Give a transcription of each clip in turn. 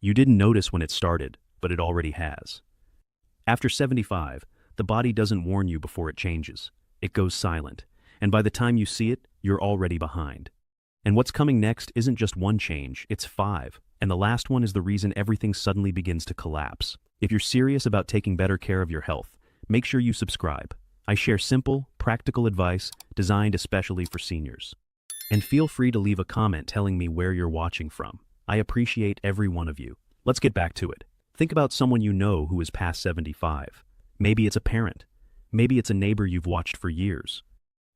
You didn't notice when it started, but it already has. After 75, the body doesn't warn you before it changes. It goes silent, and by the time you see it, you're already behind. And what's coming next isn't just one change, it's 5, and the last one is the reason everything suddenly begins to collapse. If you're serious about taking better care of your health, make sure you subscribe. I share simple, practical advice designed especially for seniors. And feel free to leave a comment telling me where you're watching from. I appreciate every one of you. Let's get back to it. Think about someone you know who is past 75. Maybe it's a parent. Maybe it's a neighbor you've watched for years.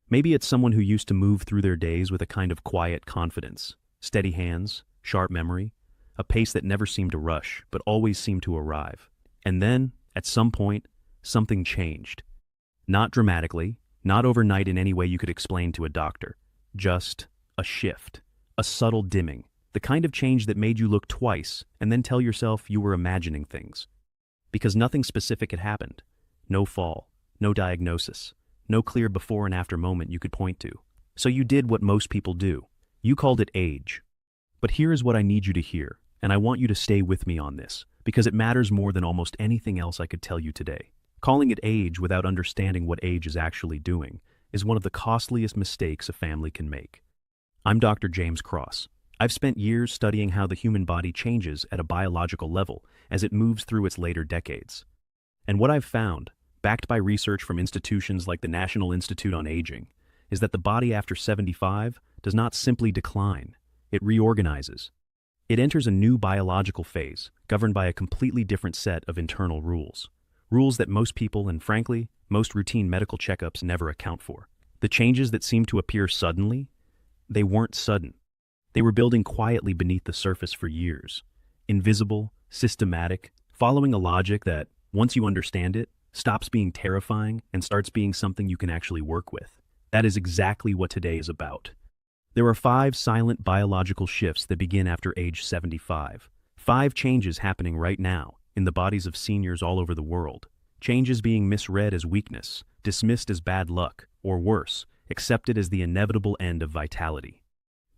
Maybe it's someone who used to move through their days with a kind of quiet confidence, steady hands, sharp memory, a pace that never seemed to rush, but always seemed to arrive. And then, at some point, something changed. Not dramatically, not overnight in any way you could explain to a doctor. Just a shift, a subtle dimming, the kind of change that made you look twice and then tell yourself you were imagining things. Because nothing specific had happened. No fall, no diagnosis, no clear before and after moment you could point to. So you did what most people do. You called it age. But here is what I need you to hear, and I want you to stay with me on this, because it matters more than almost anything else I could tell you today. Calling it age without understanding what age is actually doing is one of the costliest mistakes a family can make. I'm Dr. James Cross. I've spent years studying how the human body changes at a biological level as it moves through its later decades. And what I've found, backed by research from institutions like the National Institute on Aging, is that the body after 75 does not simply decline, it reorganizes. It enters a new biological phase, governed by a completely different set of internal rules. Rules that most people and, frankly, most routine medical checkups never account for. The changes that seem to appear suddenly, they weren't sudden. They were building quietly beneath the surface for years. Invisible, systematic, following a logic that, once you understand it, stops being terrifying and starts being something you can actually work with. That is exactly what today is about. There are 5 silent biological shifts that begin after age 75. 5 changes happening right now in the bodies of seniors all over the world. Changes being misread as weakness, dismissed as bad luck, or worse, accepted as the inevitable end of vitality.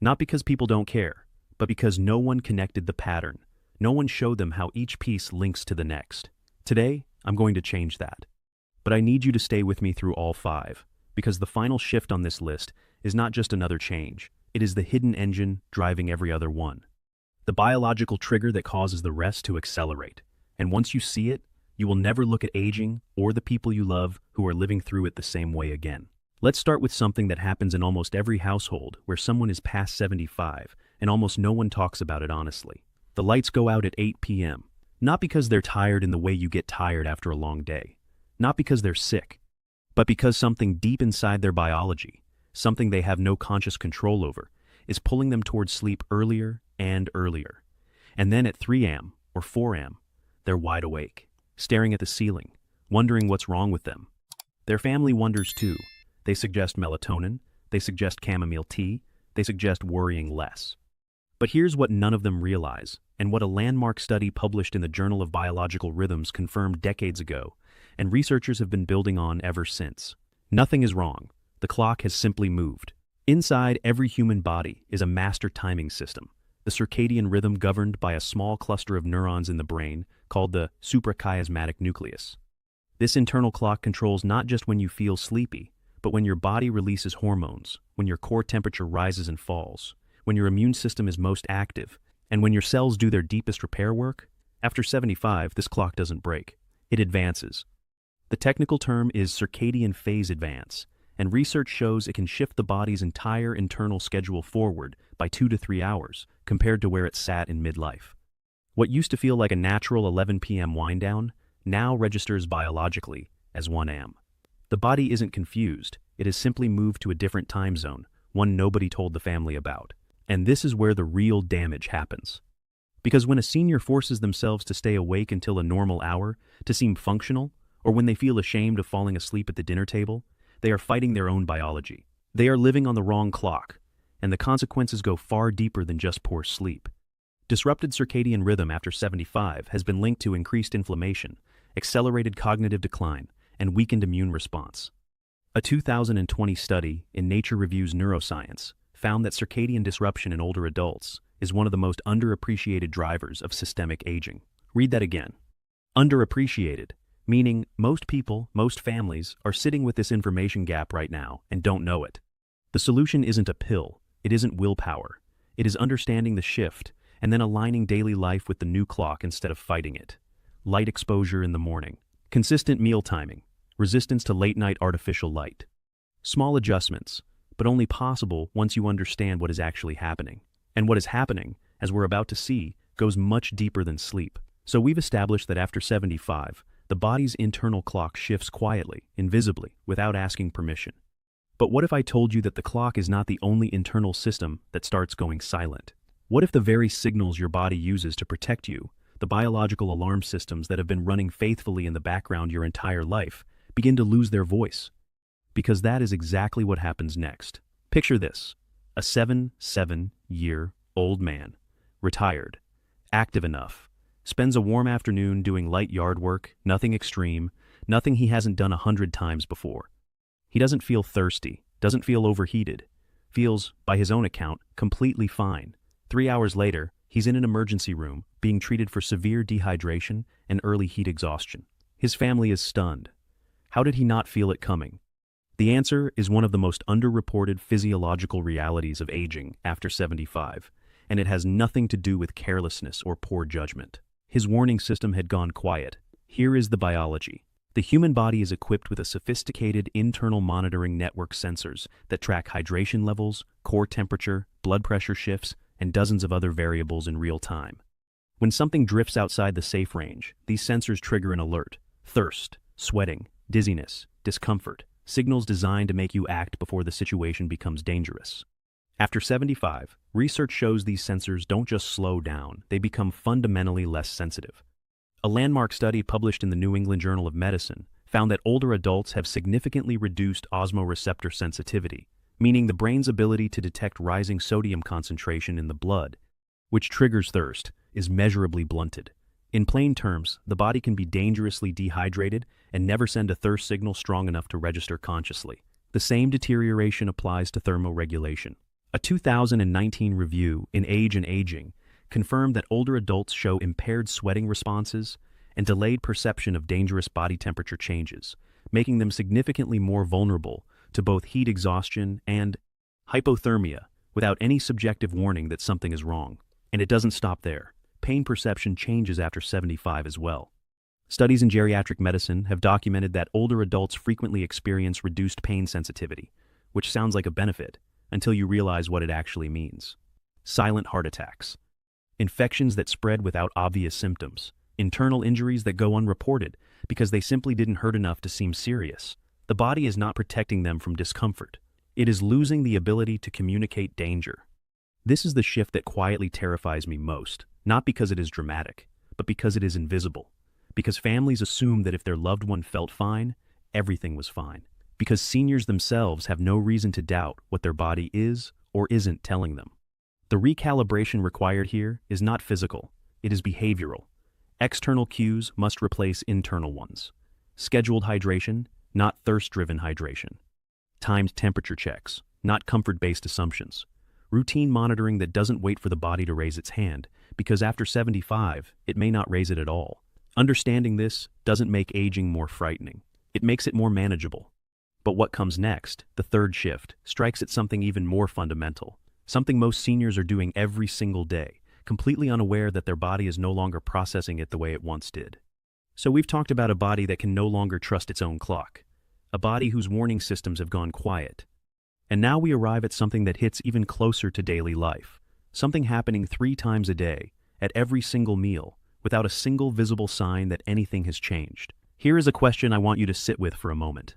Not because people don't care, but because no one connected the pattern. No one showed them how each piece links to the next. Today, I'm going to change that. But I need you to stay with me through all 5, because the final shift on this list is not just another change, it is the hidden engine driving every other one. The biological trigger that causes the rest to accelerate. And once you see it, you will never look at aging or the people you love who are living through it the same way again. Let's start with something that happens in almost every household where someone is past 75 and almost no one talks about it honestly. The lights go out at 8 p.m. Not because they're tired in the way you get tired after a long day. Not because they're sick. But because something deep inside their biology, something they have no conscious control over, is pulling them towards sleep earlier and earlier. And then at 3 a.m. or 4 a.m., they're wide awake, staring at the ceiling, wondering what's wrong with them. Their family wonders too. They suggest melatonin, they suggest chamomile tea, they suggest worrying less. But here's what none of them realize, and what a landmark study published in the Journal of Biological Rhythms confirmed decades ago, and researchers have been building on ever since. Nothing is wrong. The clock has simply moved. Inside every human body is a master timing system, the circadian rhythm governed by a small cluster of neurons in the brain called the suprachiasmatic nucleus. This internal clock controls not just when you feel sleepy, but when your body releases hormones, when your core temperature rises and falls, when your immune system is most active, and when your cells do their deepest repair work. After 75, this clock doesn't break. It advances. The technical term is circadian phase advance, and research shows it can shift the body's entire internal schedule forward by 2 to 3 hours compared to where it sat in midlife. What used to feel like a natural 11 p.m. wind down now registers biologically as 1 a.m. The body isn't confused, it has simply moved to a different time zone, one nobody told the family about. And this is where the real damage happens. Because when a senior forces themselves to stay awake until a normal hour, to seem functional, or when they feel ashamed of falling asleep at the dinner table, they are fighting their own biology. They are living on the wrong clock, and the consequences go far deeper than just poor sleep. Disrupted circadian rhythm after 75 has been linked to increased inflammation, accelerated cognitive decline, and weakened immune response. A 2020 study in Nature Reviews Neuroscience found that circadian disruption in older adults is one of the most underappreciated drivers of systemic aging. Read that again. Underappreciated, meaning most people, most families, are sitting with this information gap right now and don't know it. The solution isn't a pill, it isn't willpower. It is understanding the shift and then aligning daily life with the new clock instead of fighting it. Light exposure in the morning, consistent meal timing, resistance to late-night artificial light. Small adjustments, but only possible once you understand what is actually happening. And what is happening, as we're about to see, goes much deeper than sleep. So we've established that after 75, the body's internal clock shifts quietly, invisibly, without asking permission. But what if I told you that the clock is not the only internal system that starts going silent? What if the very signals your body uses to protect you, the biological alarm systems that have been running faithfully in the background your entire life, begin to lose their voice? Because that is exactly what happens next. Picture this: a 77-year-old man, retired, active enough, spends a warm afternoon doing light yard work, nothing extreme, nothing he hasn't done 100 times before. He doesn't feel thirsty, doesn't feel overheated, feels, by his own account, completely fine. 3 hours later, he's in an emergency room, being treated for severe dehydration and early heat exhaustion. His family is stunned. How did he not feel it coming? The answer is one of the most underreported physiological realities of aging after 75, and it has nothing to do with carelessness or poor judgment. His warning system had gone quiet. Here is the biology. The human body is equipped with a sophisticated internal monitoring network sensors that track hydration levels, core temperature, blood pressure shifts, and dozens of other variables in real time. When something drifts outside the safe range, these sensors trigger an alert: thirst, sweating, dizziness, discomfort, signals designed to make you act before the situation becomes dangerous. After 75, research shows these sensors don't just slow down, they become fundamentally less sensitive. A landmark study published in the New England Journal of Medicine found that older adults have significantly reduced osmoreceptor sensitivity, meaning the brain's ability to detect rising sodium concentration in the blood, which triggers thirst, is measurably blunted. In plain terms, the body can be dangerously dehydrated and never send a thirst signal strong enough to register consciously. The same deterioration applies to thermoregulation. A 2019 review in Age and Aging confirmed that older adults show impaired sweating responses and delayed perception of dangerous body temperature changes, making them significantly more vulnerable to both heat exhaustion and hypothermia without any subjective warning that something is wrong. And it doesn't stop there. Pain perception changes after 75 as well. Studies in geriatric medicine have documented that older adults frequently experience reduced pain sensitivity, which sounds like a benefit until you realize what it actually means. Silent heart attacks, infections that spread without obvious symptoms, internal injuries that go unreported because they simply didn't hurt enough to seem serious. The body is not protecting them from discomfort. It is losing the ability to communicate danger. This is the shift that quietly terrifies me most, not because it is dramatic, but because it is invisible. Because families assume that if their loved one felt fine, everything was fine. Because seniors themselves have no reason to doubt what their body is or isn't telling them. The recalibration required here is not physical, it is behavioral. External cues must replace internal ones. Scheduled hydration, not thirst-driven hydration. Timed temperature checks, not comfort-based assumptions. Routine monitoring that doesn't wait for the body to raise its hand, because after 75, it may not raise it at all. Understanding this doesn't make aging more frightening. It makes it more manageable. But what comes next, the third shift, strikes at something even more fundamental. Something most seniors are doing every single day, completely unaware that their body is no longer processing it the way it once did. So we've talked about a body that can no longer trust its own clock. A body whose warning systems have gone quiet. And now we arrive at something that hits even closer to daily life. Something happening 3 times a day, at every single meal, without a single visible sign that anything has changed. Here is a question I want you to sit with for a moment.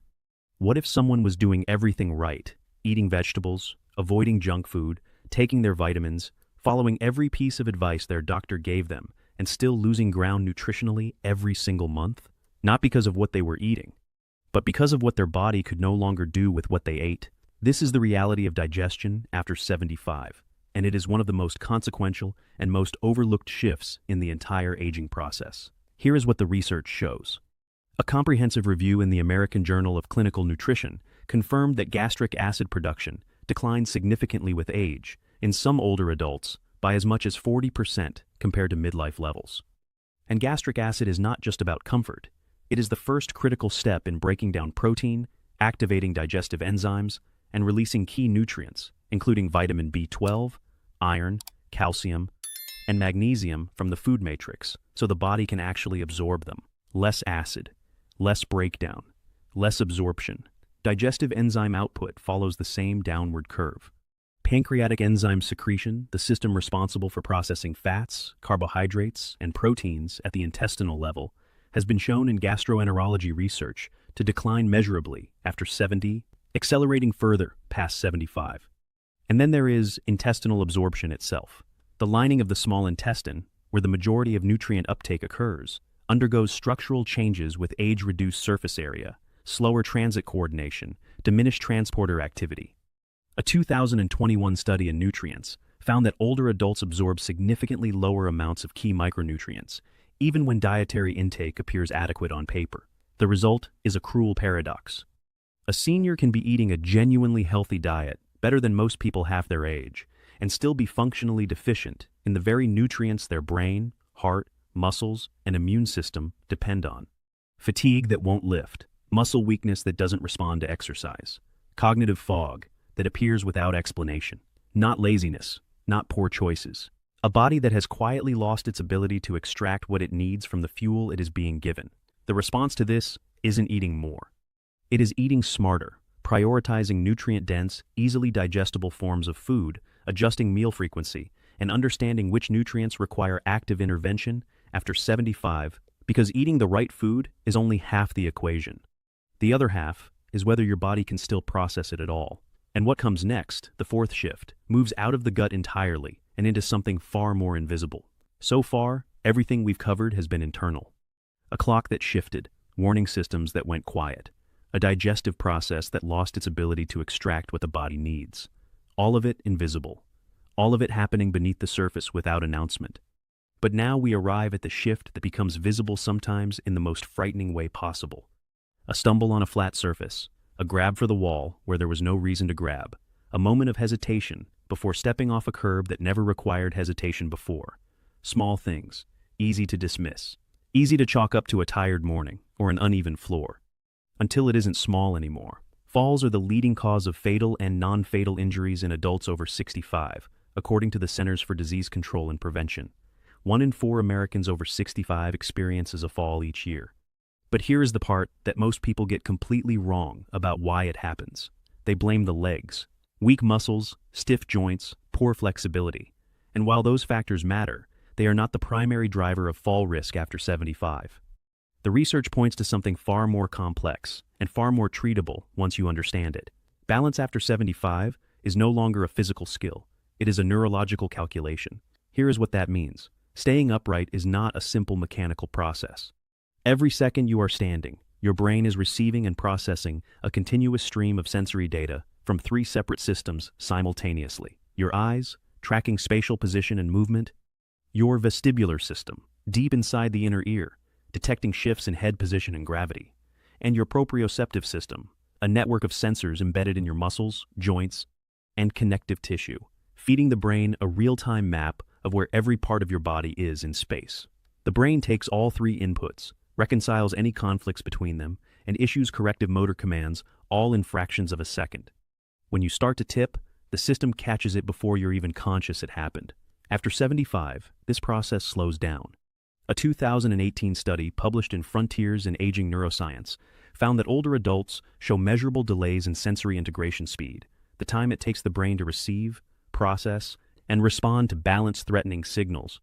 What if someone was doing everything right, eating vegetables, avoiding junk food, taking their vitamins, following every piece of advice their doctor gave them, and still losing ground nutritionally every single month? Not because of what they were eating, but because of what their body could no longer do with what they ate. This is the reality of digestion after 75, and it is one of the most consequential and most overlooked shifts in the entire aging process. Here is what the research shows. A comprehensive review in the American Journal of Clinical Nutrition confirmed that gastric acid production declines significantly with age, in some older adults, by as much as 40% compared to midlife levels. And gastric acid is not just about comfort. It is the first critical step in breaking down protein, activating digestive enzymes, and releasing key nutrients, including vitamin B12, iron, calcium, and magnesium from the food matrix, so the body can actually absorb them. Less acid, less breakdown, less absorption. Digestive enzyme output follows the same downward curve. Pancreatic enzyme secretion, the system responsible for processing fats, carbohydrates, and proteins at the intestinal level, has been shown in gastroenterology research to decline measurably after 70, accelerating further past 75. And then there is intestinal absorption itself. The lining of the small intestine, where the majority of nutrient uptake occurs, undergoes structural changes with age-reduced surface area, slower transit coordination, diminished transporter activity. A 2021 study in nutrients found that older adults absorb significantly lower amounts of key micronutrients, even when dietary intake appears adequate on paper. The result is a cruel paradox. A senior can be eating a genuinely healthy diet, better than most people half their age, and still be functionally deficient in the very nutrients their brain, heart, muscles, and immune system depend on. Fatigue that won't lift, muscle weakness that doesn't respond to exercise, cognitive fog that appears without explanation. Not laziness, not poor choices. A body that has quietly lost its ability to extract what it needs from the fuel it is being given. The response to this isn't eating more. It is eating smarter, prioritizing nutrient-dense, easily digestible forms of food, adjusting meal frequency, and understanding which nutrients require active intervention after 75, because eating the right food is only half the equation. The other half is whether your body can still process it at all. And what comes next, the fourth shift, moves out of the gut entirely and into something far more invisible. So far, everything we've covered has been internal. A clock that shifted, warning systems that went quiet, a digestive process that lost its ability to extract what the body needs. All of it invisible. All of it happening beneath the surface without announcement. But now we arrive at the shift that becomes visible sometimes in the most frightening way possible. A stumble on a flat surface, a grab for the wall where there was no reason to grab, a moment of hesitation before stepping off a curb that never required hesitation before. Small things, easy to dismiss, easy to chalk up to a tired morning or an uneven floor. Until it isn't small anymore. Falls are the leading cause of fatal and non-fatal injuries in adults over 65, according to the Centers for Disease Control and Prevention. 1 in 4 Americans over 65 experiences a fall each year. But here is the part that most people get completely wrong about why it happens. They blame the legs. Weak muscles, stiff joints, poor flexibility. And while those factors matter, they are not the primary driver of fall risk after 75. The research points to something far more complex and far more treatable once you understand it. Balance after 75 is no longer a physical skill. It is a neurological calculation. Here is what that means. Staying upright is not a simple mechanical process. Every second you are standing, your brain is receiving and processing a continuous stream of sensory data from 3 separate systems simultaneously. Your eyes, tracking spatial position and movement. Your vestibular system, deep inside the inner ear, detecting shifts in head position and gravity. And your proprioceptive system, a network of sensors embedded in your muscles, joints, and connective tissue, feeding the brain a real-time map of where every part of your body is in space. The brain takes all 3 inputs, reconciles any conflicts between them, and issues corrective motor commands, all in fractions of a second. When you start to tip, the system catches it before you're even conscious it happened. After 75, this process slows down. A 2018 study published in Frontiers in Aging Neuroscience found that older adults show measurable delays in sensory integration speed, the time it takes the brain to receive, process, and respond to balance-threatening signals.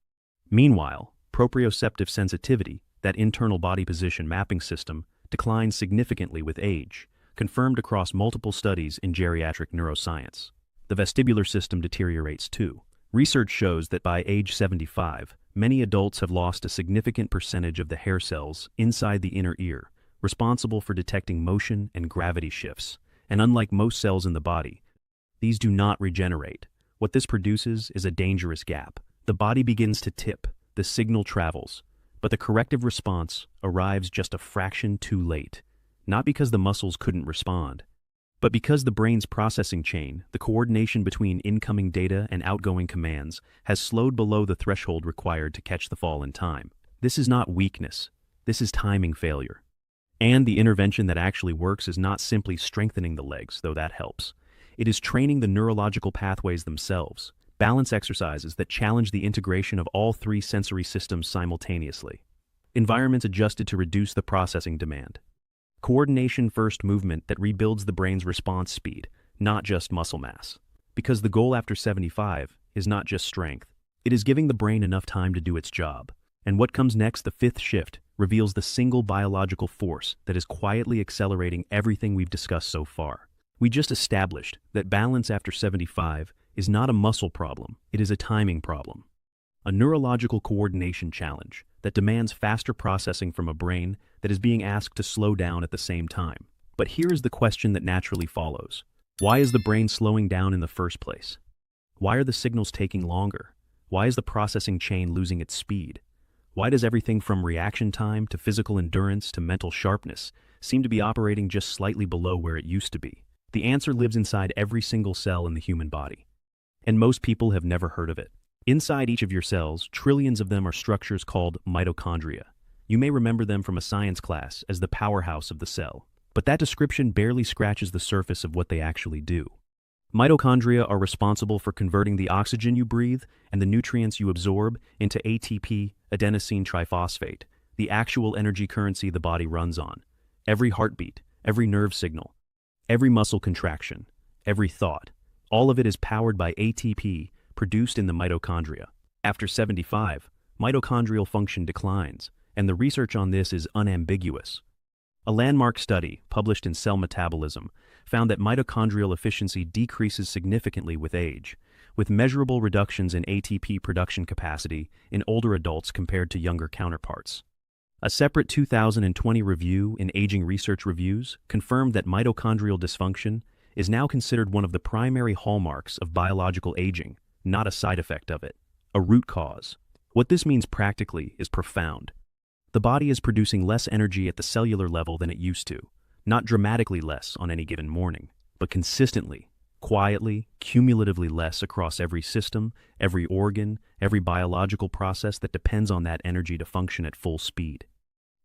Meanwhile, proprioceptive sensitivity, that internal body position mapping system, declines significantly with age, confirmed across multiple studies in geriatric neuroscience. The vestibular system deteriorates too. Research shows that by age 75, many adults have lost a significant percentage of the hair cells inside the inner ear, responsible for detecting motion and gravity shifts. And unlike most cells in the body, these do not regenerate. What this produces is a dangerous gap. The body begins to tip, the signal travels, but the corrective response arrives just a fraction too late. Not because the muscles couldn't respond, But because the brain's processing chain, the coordination between incoming data and outgoing commands, has slowed below the threshold required to catch the fall in time. This is not weakness. This is timing failure. And the intervention that actually works is not simply strengthening the legs, though that helps. It is training the neurological pathways themselves, balance exercises that challenge the integration of all three sensory systems simultaneously. Environments adjusted to reduce the processing demand. Coordination-first movement that rebuilds the brain's response speed, not just muscle mass. Because the goal after 75 is not just strength. It is giving the brain enough time to do its job. And what comes next, the fifth shift, reveals the single biological force that is quietly accelerating everything we've discussed so far. We just established that balance after 75 is not a muscle problem, it is a timing problem. A neurological coordination challenge that demands faster processing from a brain that is being asked to slow down at the same time. But here is the question that naturally follows. Why is the brain slowing down in the first place? Why are the signals taking longer? Why is the processing chain losing its speed? Why does everything from reaction time to physical endurance to mental sharpness seem to be operating just slightly below where it used to be? The answer lives inside every single cell in the human body. And most people have never heard of it. Inside each of your cells, trillions of them are structures called mitochondria. You may remember them from a science class as the powerhouse of the cell. But that description barely scratches the surface of what they actually do. Mitochondria are responsible for converting the oxygen you breathe and the nutrients you absorb into ATP, adenosine triphosphate, the actual energy currency the body runs on. Every heartbeat, every nerve signal, every muscle contraction, every thought, all of it is powered by ATP produced in the mitochondria. After 75, mitochondrial function declines, and the research on this is unambiguous. A landmark study, published in Cell Metabolism, found that mitochondrial efficiency decreases significantly with age, with measurable reductions in ATP production capacity in older adults compared to younger counterparts. A separate 2020 review in Aging Research Reviews confirmed that mitochondrial dysfunction is now considered one of the primary hallmarks of biological aging, not a side effect of it, a root cause. What this means practically is profound. The body is producing less energy at the cellular level than it used to, not dramatically less on any given morning, but consistently, quietly, cumulatively less across every system, every organ, every biological process that depends on that energy to function at full speed.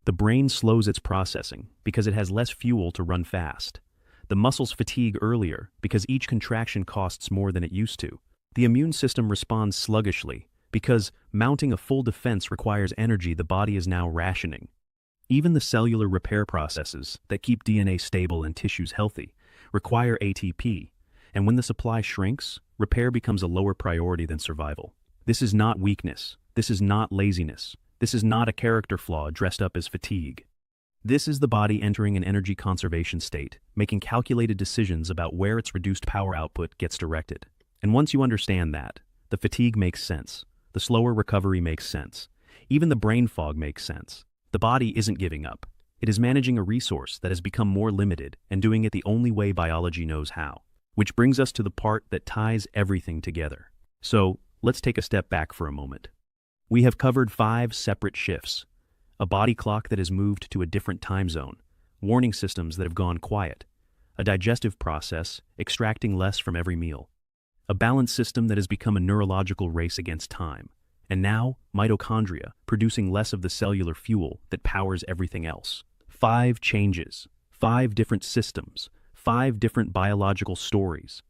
The brain slows its processing because it has less fuel to run fast. The muscles fatigue earlier because each contraction costs more than it used to. The immune system responds sluggishly because mounting a full defense requires energy the body is now rationing. Even the cellular repair processes that keep DNA stable and tissues healthy require ATP, and when the supply shrinks, repair becomes a lower priority than survival. This is not weakness. This is not laziness. This is not a character flaw dressed up as fatigue. This is the body entering an energy conservation state, making calculated decisions about where its reduced power output gets directed. And once you understand that, the fatigue makes sense. The slower recovery makes sense. Even the brain fog makes sense. The body isn't giving up. It is managing a resource that has become more limited and doing it the only way biology knows how. Which brings us to the part that ties everything together. So, let's take a step back for a moment. We have covered 5 separate shifts. A body clock that has moved to a different time zone. Warning systems that have gone quiet. A digestive process extracting less from every meal. A balanced system that has become a neurological race against time. And now, mitochondria, producing less of the cellular fuel that powers everything else. 5 changes, 5 different systems, 5 different biological stories.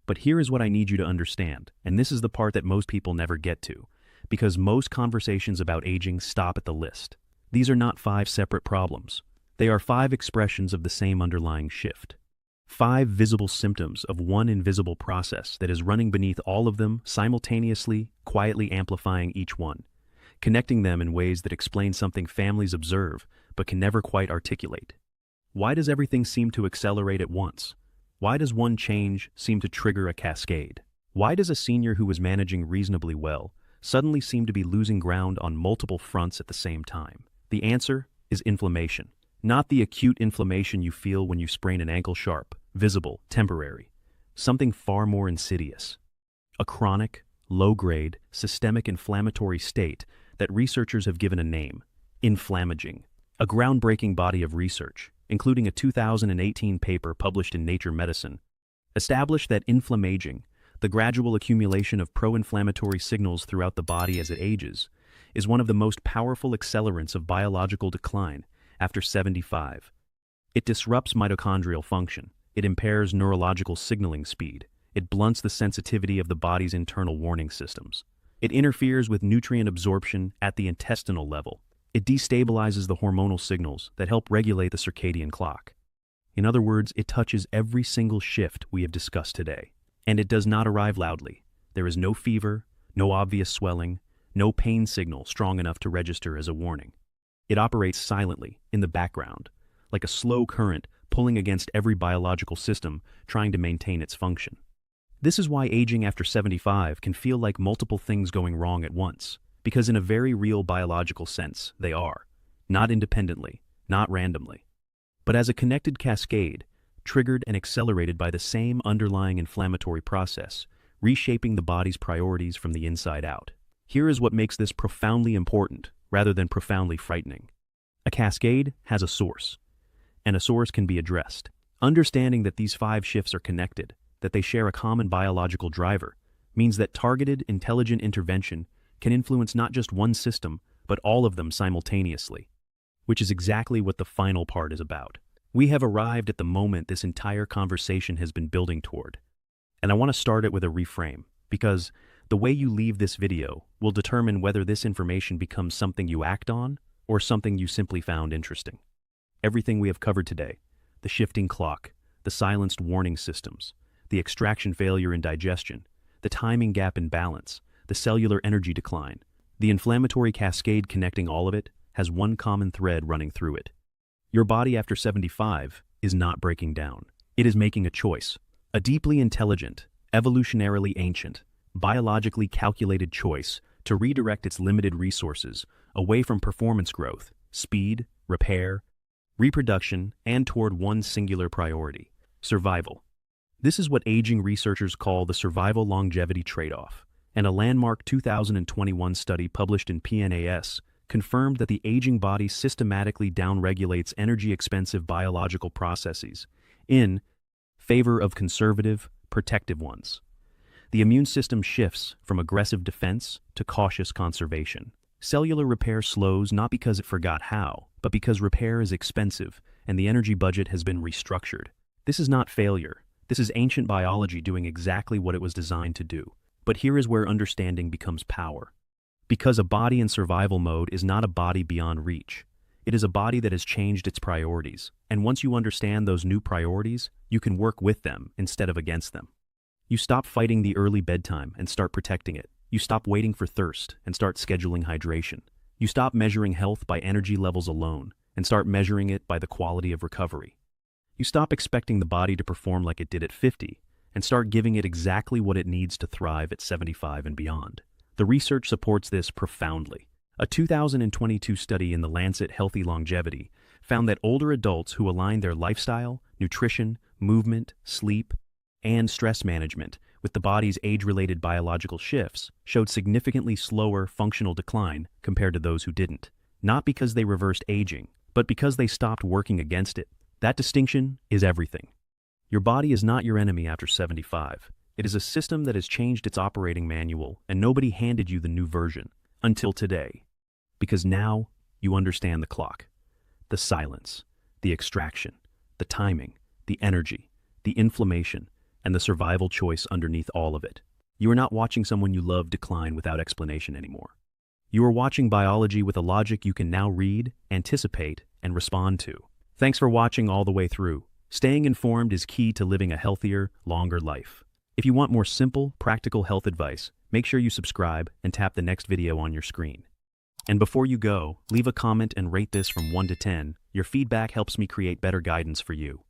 But here is what I need you to understand, and this is the part that most people never get to, because most conversations about aging stop at the list. These are not 5 separate problems. They are 5 expressions of the same underlying shift. 5 visible symptoms of one invisible process that is running beneath all of them simultaneously, quietly amplifying each one, connecting them in ways that explain something families observe but can never quite articulate. Why does everything seem to accelerate at once? Why does one change seem to trigger a cascade? Why does a senior who was managing reasonably well suddenly seem to be losing ground on multiple fronts at the same time? The answer is inflammation. Not the acute inflammation you feel when you sprain an ankle sharp, visible, temporary. Something far more insidious. A chronic, low-grade, systemic inflammatory state that researchers have given a name, inflammaging. A groundbreaking body of research, including a 2018 paper published in Nature Medicine, established that inflammaging, the gradual accumulation of pro-inflammatory signals throughout the body as it ages, is one of the most powerful accelerants of biological decline after 75. It disrupts mitochondrial function, it impairs neurological signaling speed, it blunts the sensitivity of the body's internal warning systems. It interferes with nutrient absorption at the intestinal level. It destabilizes the hormonal signals that help regulate the circadian clock. In other words, it touches every single shift we have discussed today. And it does not arrive loudly. There is no fever, no obvious swelling, no pain signal strong enough to register as a warning. It operates silently, in the background, like a slow current pulling against every biological system trying to maintain its function. This is why aging after 75 can feel like multiple things going wrong at once, because in a very real biological sense, they are. Not independently, not randomly, but as a connected cascade, triggered and accelerated by the same underlying inflammatory process, reshaping the body's priorities from the inside out. Here is what makes this profoundly important, rather than profoundly frightening. A cascade has a source, and a source can be addressed. Understanding that these 5 shifts are connected, that they share a common biological driver, means that targeted, intelligent intervention can influence not just one system, but all of them simultaneously, which is exactly what the final part is about. We have arrived at the moment this entire conversation has been building toward. And I want to start it with a reframe, because the way you leave this video will determine whether this information becomes something you act on or something you simply found interesting. Everything we have covered today, the shifting clock, the silenced warning systems, the extraction failure in digestion, the timing gap in balance, the cellular energy decline, the inflammatory cascade connecting all of it, has one common thread running through it. Your body after 75 is not breaking down. It is making a choice, a deeply intelligent, evolutionarily ancient, biologically calculated choice to redirect its limited resources away from performance growth, speed, repair, reproduction, and toward one singular priority: survival. This is what aging researchers call the survival-longevity trade-off, and a landmark 2021 study published in PNAS confirmed that the aging body systematically downregulates energy-expensive biological processes in favor of conservative, protective ones. The immune system shifts from aggressive defense to cautious conservation. Cellular repair slows not because it forgot how, but because repair is expensive and the energy budget has been restructured. This is not failure. This is ancient biology doing exactly what it was designed to do. But here is where understanding becomes power. Because a body in survival mode is not a body beyond reach. It is a body that has changed its priorities, and once you understand those new priorities, you can work with them instead of against them. You stop fighting the early bedtime and start protecting it. You stop waiting for thirst and start scheduling hydration. You stop measuring health by energy levels alone and start measuring it by the quality of recovery. You stop expecting the body to perform like it did at 50 and start giving it exactly what it needs to thrive at 75 and beyond. The research supports this profoundly. A 2022 study in The Lancet Healthy Longevity found that older adults who aligned their lifestyle, nutrition, movement, sleep, and stress management with the body's age-related biological shifts showed significantly slower functional decline compared to those who didn't. Not because they reversed aging, but because they stopped working against it. That distinction is everything. Your body is not your enemy after 75. It is a system that has changed its operating manual, and nobody handed you the new version until today. Because now you understand the clock, the silence, the extraction, the timing, the energy, the inflammation, and the survival choice underneath all of it. You are not watching someone you love decline without explanation anymore. You are watching biology with a logic you can now read, anticipate, and respond to. Thanks for watching all the way through. Staying informed is key to living a healthier, longer life. If you want more simple, practical health advice, make sure you subscribe and tap the next video on your screen. And before you go, leave a comment and rate this from 1 to 10. Your feedback helps me create better guidance for you.